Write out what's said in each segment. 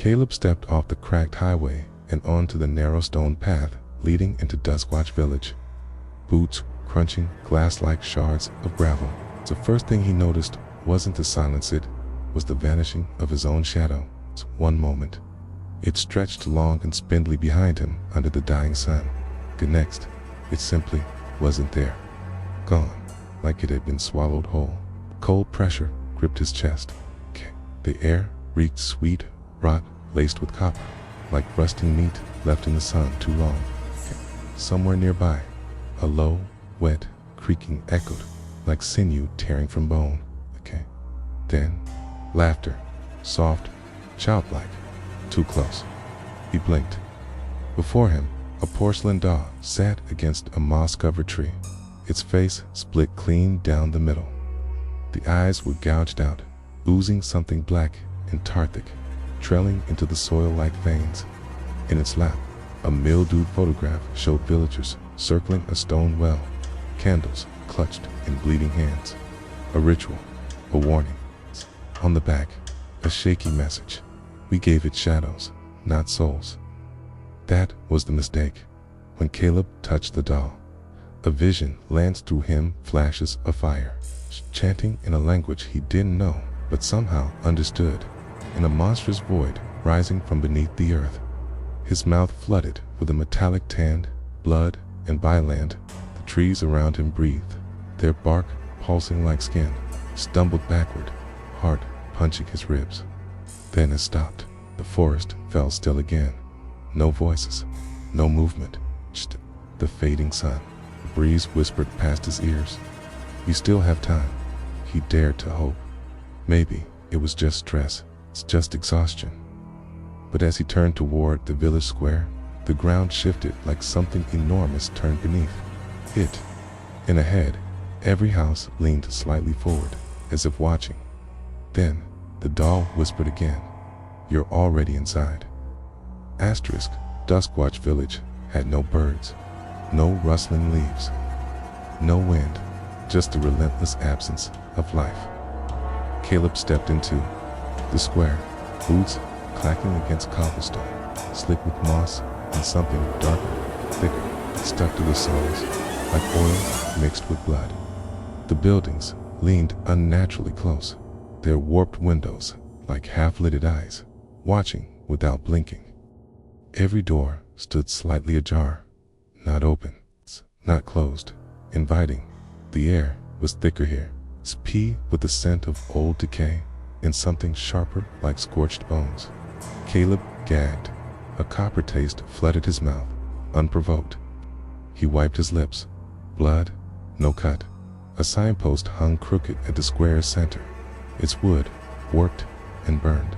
Caleb stepped off the cracked highway and onto the narrow stone path leading into Duskwatch Village. Boots crunching glass-like shards of gravel. The first thing he noticed wasn't to silence it, was the vanishing of his own shadow. One moment, it stretched long and spindly behind him under the dying sun. The next, it simply wasn't there. Gone, like it had been swallowed whole. Cold pressure gripped his chest. The air reeked sweet rot laced with copper, like rusting meat left in the sun too long. Somewhere nearby, a low, wet, creaking echoed, like sinew tearing from bone. Then, laughter, soft, childlike, too close. He blinked. Before him, a porcelain doll sat against a moss-covered tree, its face split clean down the middle. The eyes were gouged out, oozing something black and tarthic, trailing into the soil like veins. In its lap, a mildewed photograph showed villagers circling a stone well, candles clutched in bleeding hands. A ritual, a warning. On the back, a shaky message. We gave it shadows, not souls. That was the mistake. When Caleb touched the doll, a vision lanced through him, flashes of fire, chanting in a language he didn't know, but somehow understood, in a monstrous void rising from beneath the earth. His mouth flooded with a metallic tan, blood, and byland. The trees around him breathed, their bark pulsing like skin, stumbled backward, heart punching his ribs. Then it stopped. The forest fell still again. No voices, no movement, just the fading sun. The breeze whispered past his ears. "You still have time." He dared to hope. Maybe it was just stress, it's just exhaustion. But as he turned toward the village square, the ground shifted like something enormous turned beneath it. And ahead, every house leaned slightly forward, as if watching. Then, the doll whispered again, "You're already inside." Asterisk, Duskwatch Village had no birds, no rustling leaves, no wind, just the relentless absence of life. Caleb stepped into the square, boots clacking against cobblestone, slick with moss and something darker, thicker, stuck to the soles, like oil mixed with blood. The buildings leaned unnaturally close, their warped windows like half-lidded eyes, watching without blinking. Every door stood slightly ajar, not open, not closed, inviting. The air was thicker here, spee with the scent of old decay and something sharper like scorched bones. Caleb gagged. A copper taste flooded his mouth, unprovoked. He wiped his lips. Blood, no cut. A signpost hung crooked at the square's center, its wood warped and burned.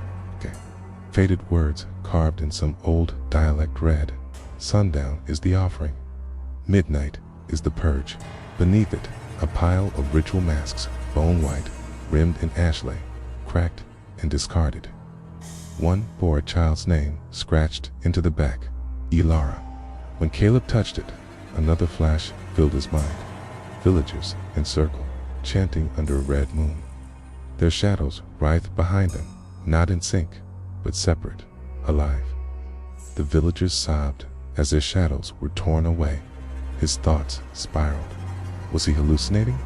Faded words carved in some old dialect read, "Sundown is the offering. Midnight is the purge." Beneath it, a pile of ritual masks, bone white, rimmed in ashlay, cracked and discarded. One bore a child's name scratched into the back, Elara. When Caleb touched it, another flash filled his mind. Villagers in circle, chanting under a red moon. Their shadows writhed behind them, not in sync, but separate, alive. The villagers sobbed as their shadows were torn away. His thoughts spiraled. Was he hallucinating?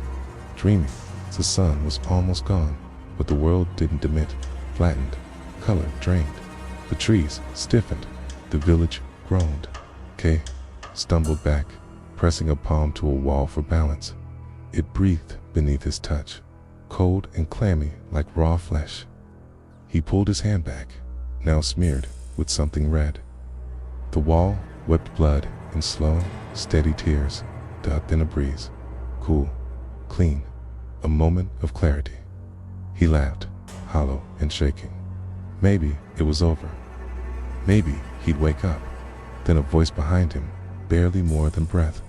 Dreaming? The sun was almost gone, but the world didn't emit, flattened, color drained. The trees stiffened. The village groaned. Kay stumbled back, pressing a palm to a wall for balance. It breathed beneath his touch, cold and clammy like raw flesh. He pulled his hand back, now smeared with something red. The wall wept blood in slow, steady tears, ducked in a breeze. Cool, clean, a moment of clarity. He laughed, hollow and shaking. Maybe it was over. Maybe he'd wake up. Then a voice behind him, barely more than breath.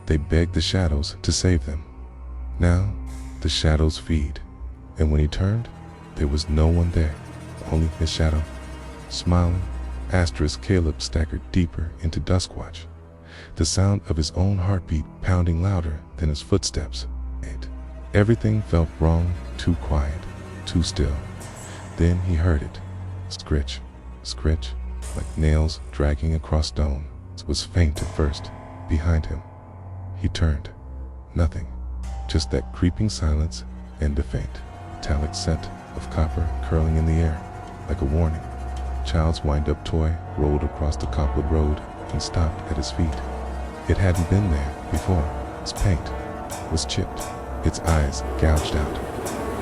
They begged the shadows to save them. Now, the shadows feed. And when he turned, there was no one there, only his shadow. Smiling, asterisk Caleb staggered deeper into Duskwatch, the sound of his own heartbeat pounding louder than his footsteps. Everything felt wrong, too quiet, too still. Then he heard it. Scritch. scritch, like nails dragging across stone. It was faint at first. Behind him, he turned. Nothing, just that creeping silence and a faint, metallic scent of copper curling in the air, like a warning. Child's wind-up toy rolled across the cobbled road and stopped at his feet. It hadn't been there before. Its paint was chipped, its eyes gouged out.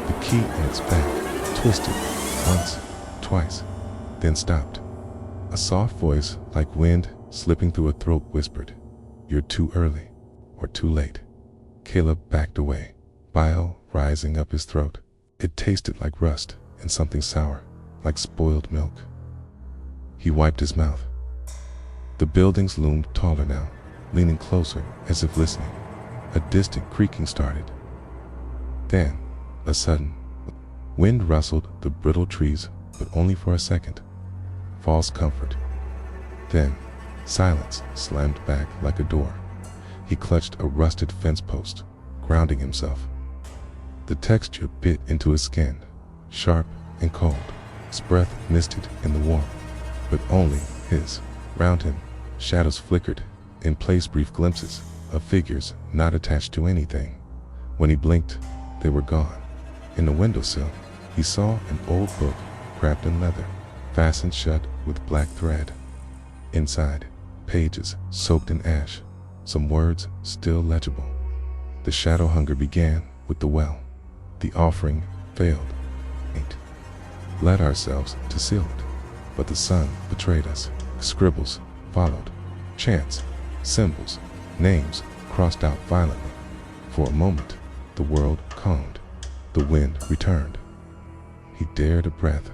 The key in its back twisted once, twice, then stopped. A soft voice, like wind slipping through a throat, whispered, "You're too early, or too late." Caleb backed away, bile rising up his throat. It tasted like rust and something sour, like spoiled milk. He wiped his mouth. The buildings loomed taller now, leaning closer as if listening. A distant creaking started. Then, a sudden wind rustled the brittle trees, but only for a second. False comfort. Then, silence slammed back like a door. He clutched a rusted fence post, grounding himself. The texture bit into his skin, sharp and cold. His breath misted in the warmth, but only his. Round him, shadows flickered, in place brief glimpses of figures not attached to anything. When he blinked, they were gone. In the windowsill, he saw an old book wrapped in leather, fastened shut with black thread. Inside, pages soaked in ash, some words still legible. The shadow hunger began with the well. The offering failed. Ain't led ourselves to seal it, but the sun betrayed us. Scribbles followed, chants, symbols, names crossed out violently. For a moment, the world calmed. The wind returned. He dared a breath,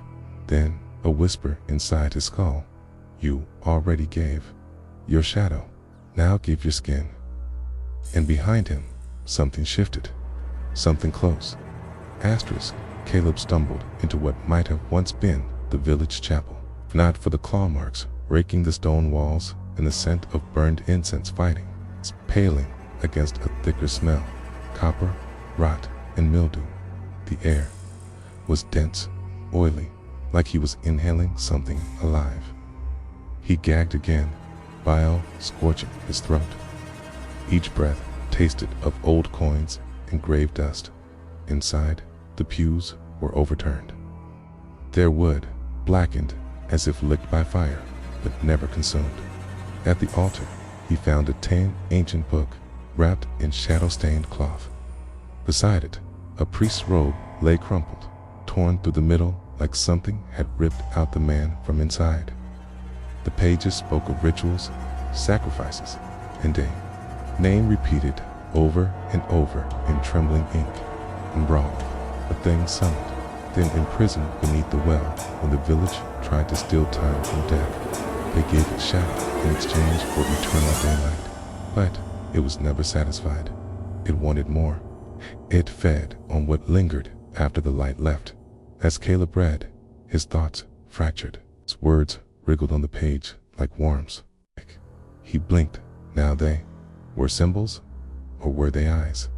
then a whisper inside his skull. "You already gave your shadow. Now give your skin." And behind him, something shifted. Something close. Asterisk. Caleb stumbled into what might have once been the village chapel. Not for the claw marks raking the stone walls and the scent of burned incense fighting, paling against a thicker smell, copper, rot, and mildew. The air was dense, oily, like he was inhaling something alive. He gagged again, bile scorching his throat. Each breath tasted of old coins and grave dust. Inside, the pews were overturned. Their wood blackened as if licked by fire, but never consumed. At the altar, he found a tan ancient book wrapped in shadow-stained cloth. Beside it, a priest's robe lay crumpled, torn through the middle like something had ripped out the man from inside. The pages spoke of rituals, sacrifices, and a name repeated over and over in trembling ink. Embroiled, a thing summoned, then imprisoned beneath the well when the village tried to steal time from death. They gave it shadow in exchange for eternal daylight, but it was never satisfied. It wanted more. It fed on what lingered after the light left. As Caleb read, his thoughts fractured. His words wriggled on the page like worms. He blinked. Now they were symbols, or were they eyes?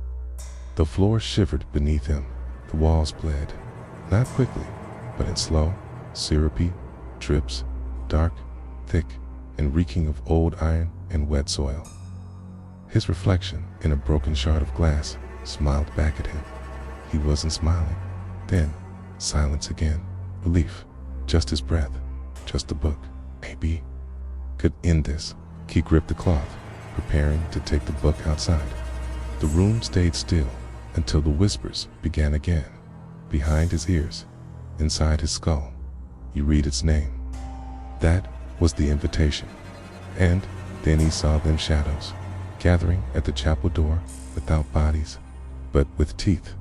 The floor shivered beneath him. The walls bled. Not quickly, but in slow, syrupy drips, dark, thick, and reeking of old iron and wet soil. His reflection in a broken shard of glass smiled back at him. He wasn't smiling. Then, silence again. Relief. Just his breath. Just the book. Maybe could end this. He gripped the cloth, preparing to take the book outside. The room stayed still until the whispers began again. Behind his ears, inside his skull, you read its name. That was the invitation. And then he saw them shadows, gathering at the chapel door without bodies, but with teeth.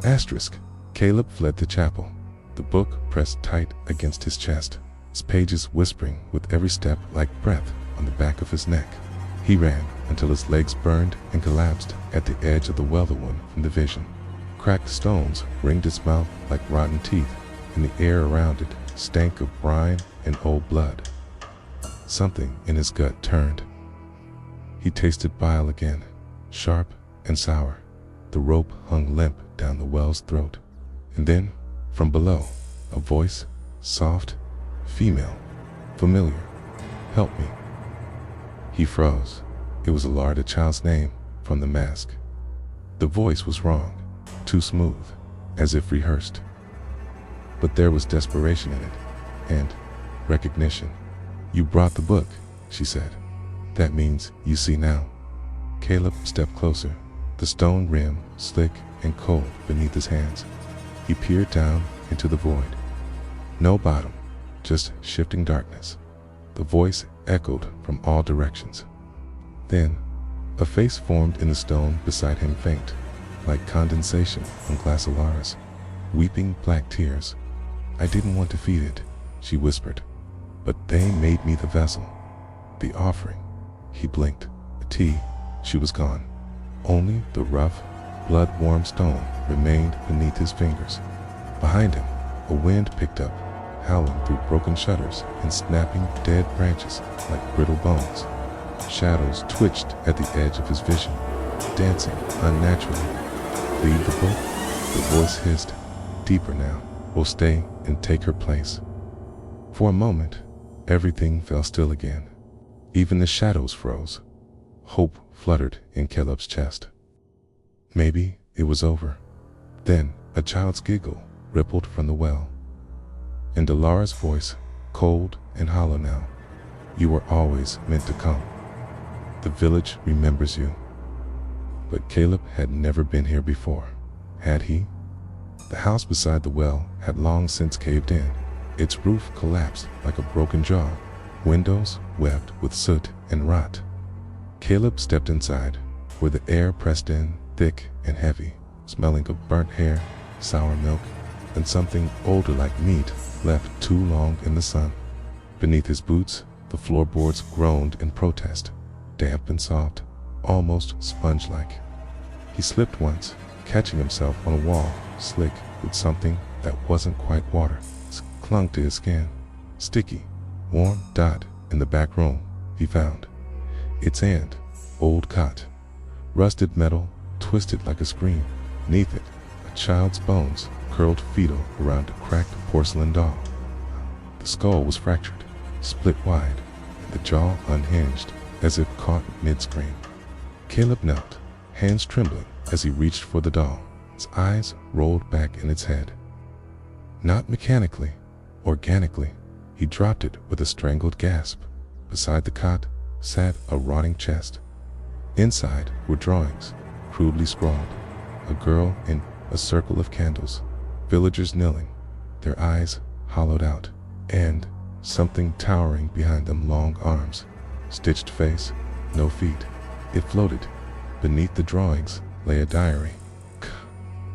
Asterisk. Caleb fled the chapel, the book pressed tight against his chest, its pages whispering with every step like breath on the back of his neck. He ran until his legs burned and collapsed at the edge of the weather one from the vision. Cracked stones ringed his mouth like rotten teeth, and the air around it stank of brine and old blood. Something in his gut turned. He tasted bile again, sharp and sour. The rope hung limp down the well's throat. And then, from below, a voice, soft, female, familiar. Help me. He froze. It was Alar, the child's name, from the mask. The voice was wrong, too smooth, as if rehearsed. But there was desperation in it, and recognition. You brought the book, she said. That means you see now. Caleb stepped closer, the stone rim slick and cold beneath his hands. He peered down into the void. No bottom, just shifting darkness. The voice echoed from all directions. Then, a face formed in the stone beside him, faint, like condensation on glass Alaris, weeping black tears. I didn't want to feed it, she whispered, but they made me the vessel. The offering. He blinked. The tea. She was gone. Only the rough, blood-warm stone remained beneath his fingers. Behind him, a wind picked up, howling through broken shutters and snapping dead branches like brittle bones. Shadows twitched at the edge of his vision, dancing unnaturally. Leave the book? The voice hissed, deeper now. We'll stay and take her place. For a moment, everything fell still again. Even the shadows froze. Hope fluttered in Caleb's chest. Maybe it was over. Then a child's giggle rippled from the well. And Alara's voice, cold and hollow now. You were always meant to come. The village remembers you. But Caleb had never been here before, had he? The house beside the well had long since caved in. Its roof collapsed like a broken jaw, windows webbed with soot and rot. Caleb stepped inside, where the air pressed in, thick and heavy, smelling of burnt hair, sour milk, and something older like meat left too long in the sun. Beneath his boots, the floorboards groaned in protest, damp and soft, almost sponge-like. He slipped once, catching himself on a wall, slick with something that wasn't quite water. It clung to his skin, sticky, warm dot in the back room he found. Its end, old cot, rusted metal, twisted like a screen. Neath it, a child's bones curled fetal around a cracked porcelain doll. The skull was fractured, split wide, and the jaw unhinged, as if caught mid-scream. Caleb knelt, hands trembling as he reached for the doll. Its eyes rolled back in its head. Not mechanically, organically, he dropped it with a strangled gasp. Beside the cot sat a rotting chest. Inside were drawings, crudely scrawled. A girl in a circle of candles, villagers kneeling, their eyes hollowed out, and something towering behind them, long arms, stitched face, no feet. It floated. Beneath the drawings lay a diary.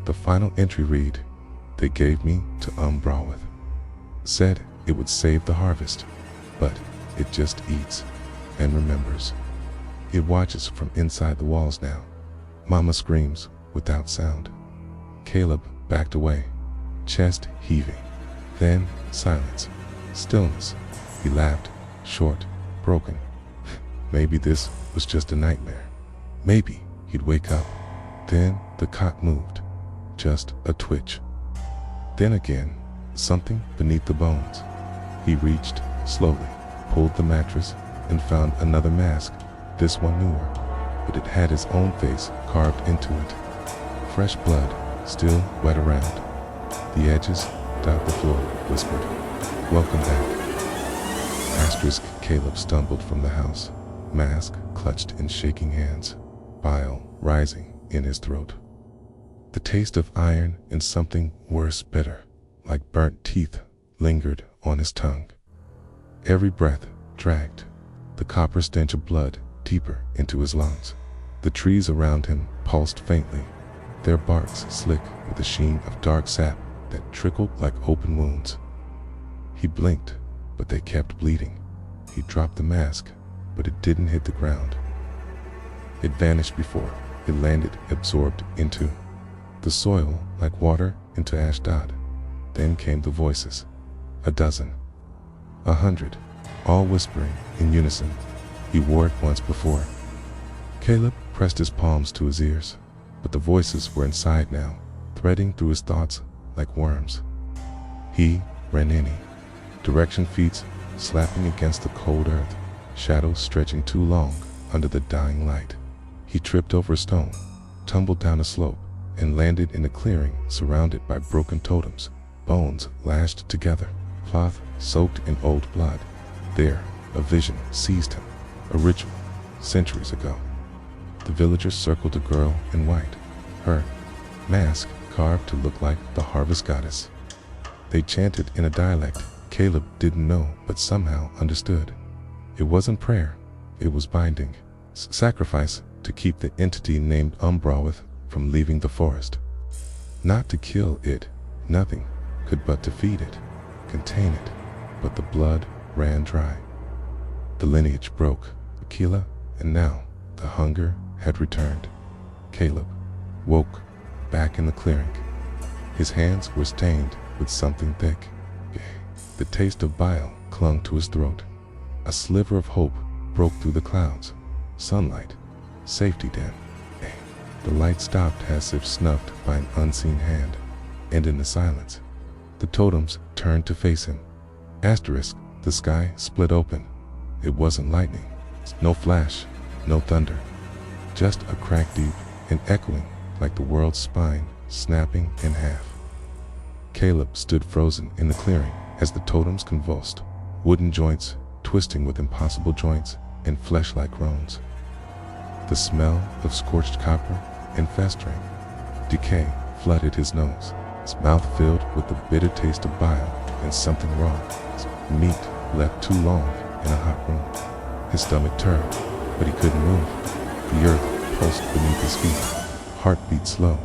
The final entry read, "They gave me to Brawith. Said it would save the harvest, but it just eats and remembers." It watches from inside the walls now. Mama screams without sound. Caleb backed away, chest heaving. Then silence, stillness. He laughed, short, broken. Maybe this was just a nightmare. Maybe he'd wake up. Then the cot moved, just a twitch. Then again, something beneath the bones. He reached, slowly, pulled the mattress, and found another mask, this one newer, but it had his own face carved into it. Fresh blood, still wet around. The edges dot the floor, whispered, "Welcome back." Asterisk. Caleb stumbled from the house, mask clutched in shaking hands, bile rising in his throat. The taste of iron and something worse, bitter, like burnt teeth, lingered on his tongue. Every breath dragged, the copper stench of blood deeper into his lungs. The trees around him pulsed faintly, their barks slick with the sheen of dark sap that trickled like open wounds. He blinked, but they kept bleeding. He dropped the mask, but it didn't hit the ground. It vanished before it landed, absorbed into the soil like water into Ashdod. Then came the voices, a dozen, 100, all whispering in unison. He wore it once before. Caleb pressed his palms to his ears, but the voices were inside now, threading through his thoughts like worms. He, Renini, direction feats slapping against the cold earth, shadows stretching too long under the dying light. He tripped over a stone, tumbled down a slope, and landed in a clearing surrounded by broken totems, bones lashed together, cloth soaked in old blood. There, a vision seized him, a ritual, centuries ago. The villagers circled a girl in white, her mask carved to look like the harvest goddess. They chanted in a dialect Caleb didn't know but somehow understood. It wasn't prayer, it was binding, sacrifice to keep the entity named Umbrawith from leaving the forest. Not to kill it, nothing could but to feed it, contain it, but the blood ran dry. The lineage broke, Aquila, and now the hunger had returned. Caleb woke back in the clearing. His hands were stained with something thick. The taste of bile clung to his throat. A sliver of hope broke through the clouds. Sunlight, safety den. The light stopped as if snuffed by an unseen hand, and in the silence, the totems turned to face him. Asterisk, the sky split open. It wasn't lightning, no flash, no thunder, just a crack deep and echoing like the world's spine snapping in half. Caleb stood frozen in the clearing as the totems convulsed, wooden joints twisting with impossible joints and flesh-like groans. The smell of scorched copper and festering decay flooded his nose, his mouth filled with the bitter taste of bile and something wrong. Meat left too long in a hot room. His stomach turned, but he couldn't move. The earth pulsed beneath his feet, heartbeat slow,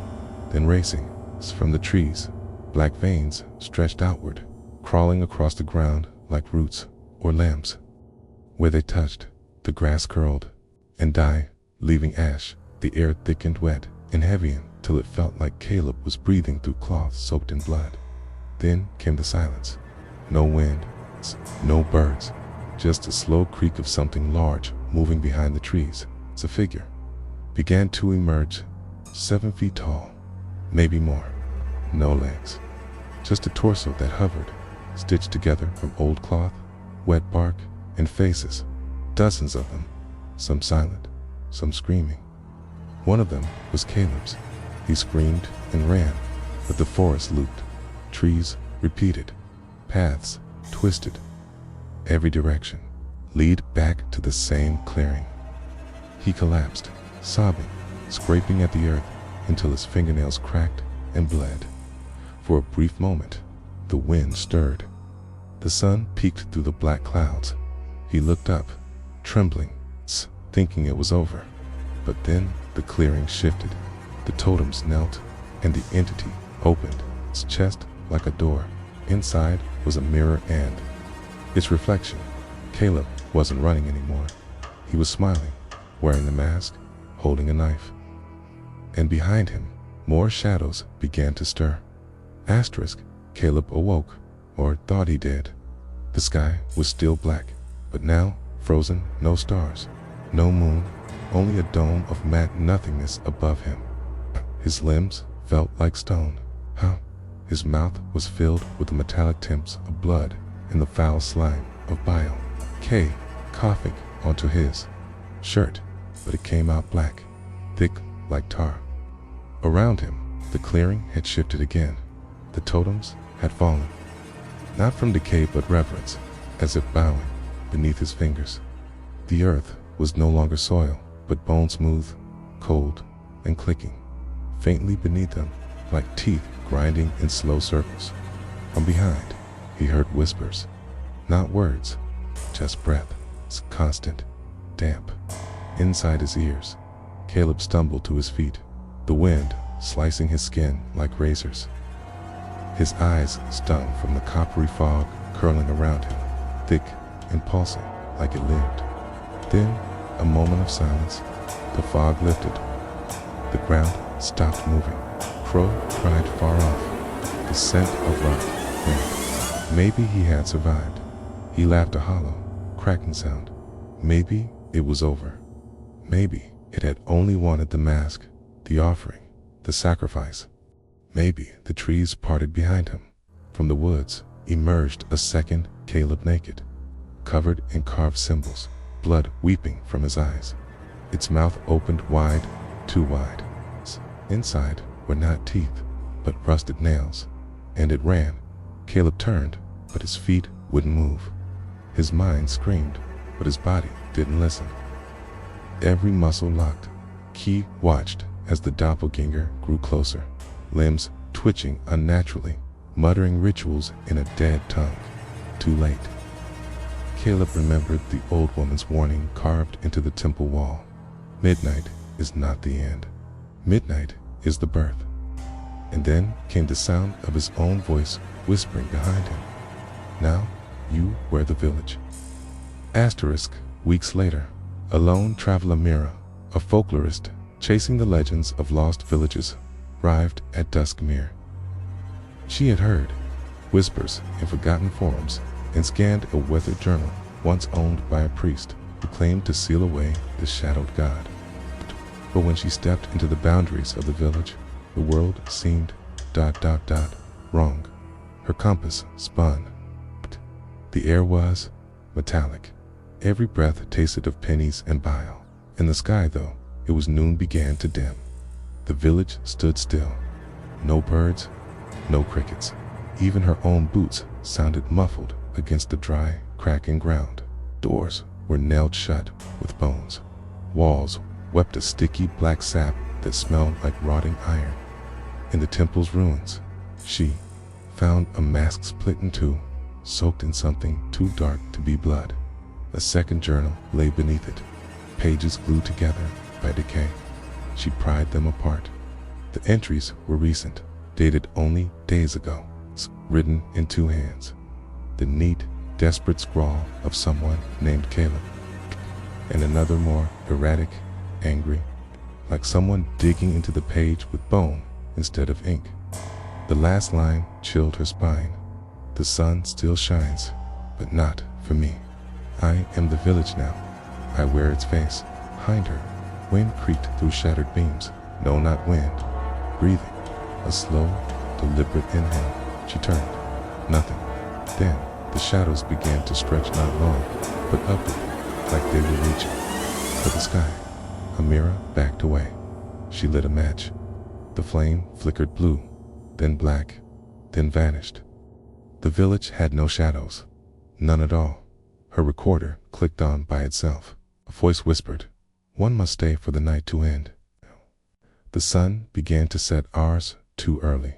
then racing. From the trees, black veins stretched outward, crawling across the ground like roots or limbs. Where they touched, the grass curled and died, leaving ash. The air thickened wet and heavy till it felt like Caleb was breathing through cloth soaked in blood. Then came the silence. No wind, no birds, just a slow creak of something large moving behind the trees. A figure began to emerge, 7 feet tall, maybe more. No legs, just a torso that hovered, stitched together from old cloth, wet bark, and faces. Dozens of them, some silent, some screaming. One of them was Caleb's. He screamed and ran, but the forest looped, trees repeated, paths twisted. Every direction lead back to the same clearing. He collapsed, sobbing, scraping at the earth until his fingernails cracked and bled. For a brief moment, the wind stirred. The sun peeked through the black clouds. He looked up, trembling, thinking it was over. But then the clearing shifted. The totems knelt, and the entity opened, its chest like a door. Inside was a mirror and its reflection. Caleb wasn't running anymore. He was smiling, wearing the mask, holding a knife. And behind him, more shadows began to stir. Asterisk, Caleb awoke, or thought he did. The sky was still black, but now frozen, no stars, no moon, only a dome of matte nothingness above him. His limbs felt like stone. His mouth was filled with the metallic tints of blood and the foul slime of bile. K coughing onto his shirt, but it came out black, thick like tar. Around him, the clearing had shifted again. The totems had fallen, not from decay but reverence, as if bowing beneath his fingers. The earth was no longer soil, but bone smooth, cold, and clicking, faintly beneath them, like teeth grinding in slow circles. From behind, he heard whispers, not words, just breath, constant, damp. Inside his ears, Caleb stumbled to his feet, the wind slicing his skin like razors. His eyes stung from the coppery fog curling around him, thick and pulsing like it lived. Then, a moment of silence. The fog lifted. The ground stopped moving. Crow cried far off, the scent of rot. Maybe he had survived. He laughed a hollow, cracking sound. Maybe it was over. Maybe it had only wanted the mask, the offering, the sacrifice. Maybe the trees parted behind him. From the woods emerged a second Caleb naked, covered in carved symbols, blood weeping from his eyes. Its mouth opened wide, too wide. Inside were not teeth, but rusted nails, and it ran. Caleb turned, but his feet wouldn't move. His mind screamed, but his body didn't listen. Every muscle locked. Key watched as the doppelganger grew closer, limbs twitching unnaturally, muttering rituals in a dead tongue. Too late. Caleb remembered the old woman's warning carved into the temple wall. Midnight is not the end. Midnight is the birth. And then came the sound of his own voice whispering behind him. Now you wear the village. Asterisk, weeks later, a lone traveler Mira, a folklorist chasing the legends of lost villages, arrived at Duskmere. She had heard whispers in forgotten forums and scanned a weathered journal once owned by a priest who claimed to seal away the shadowed god. But when she stepped into the boundaries of the village, the world seemed ... wrong. Her compass spun. The air was metallic. Every breath tasted of pennies and bile. In the sky, though, it was noon began to dim. The village stood still. No birds, no crickets. Even her own boots sounded muffled against the dry, cracking ground. Doors were nailed shut with bones. Walls wept a sticky black sap that smelled like rotting iron. In the temple's ruins, she found a mask split in two, soaked in something too dark to be blood. A second journal lay beneath it, pages glued together by decay. She pried them apart. The entries were recent, dated only days ago, written in two hands. The neat, desperate scrawl of someone named Caleb, and another more erratic, angry, like someone digging into the page with bone instead of ink. The last line chilled her spine. The sun still shines, but not for me. I am the village now. I wear its face. Behind her, wind creaked through shattered beams. No, not wind. Breathing. A slow, deliberate inhale. She turned. Nothing. Then, the shadows began to stretch not long, but upward, like they were reaching for the sky. Amira backed away. She lit a match. The flame flickered blue, then black, then vanished. The village had no shadows. None at all. Her recorder clicked on by itself. A voice whispered, "One must stay for the night to end." The sun began to set, ours too early.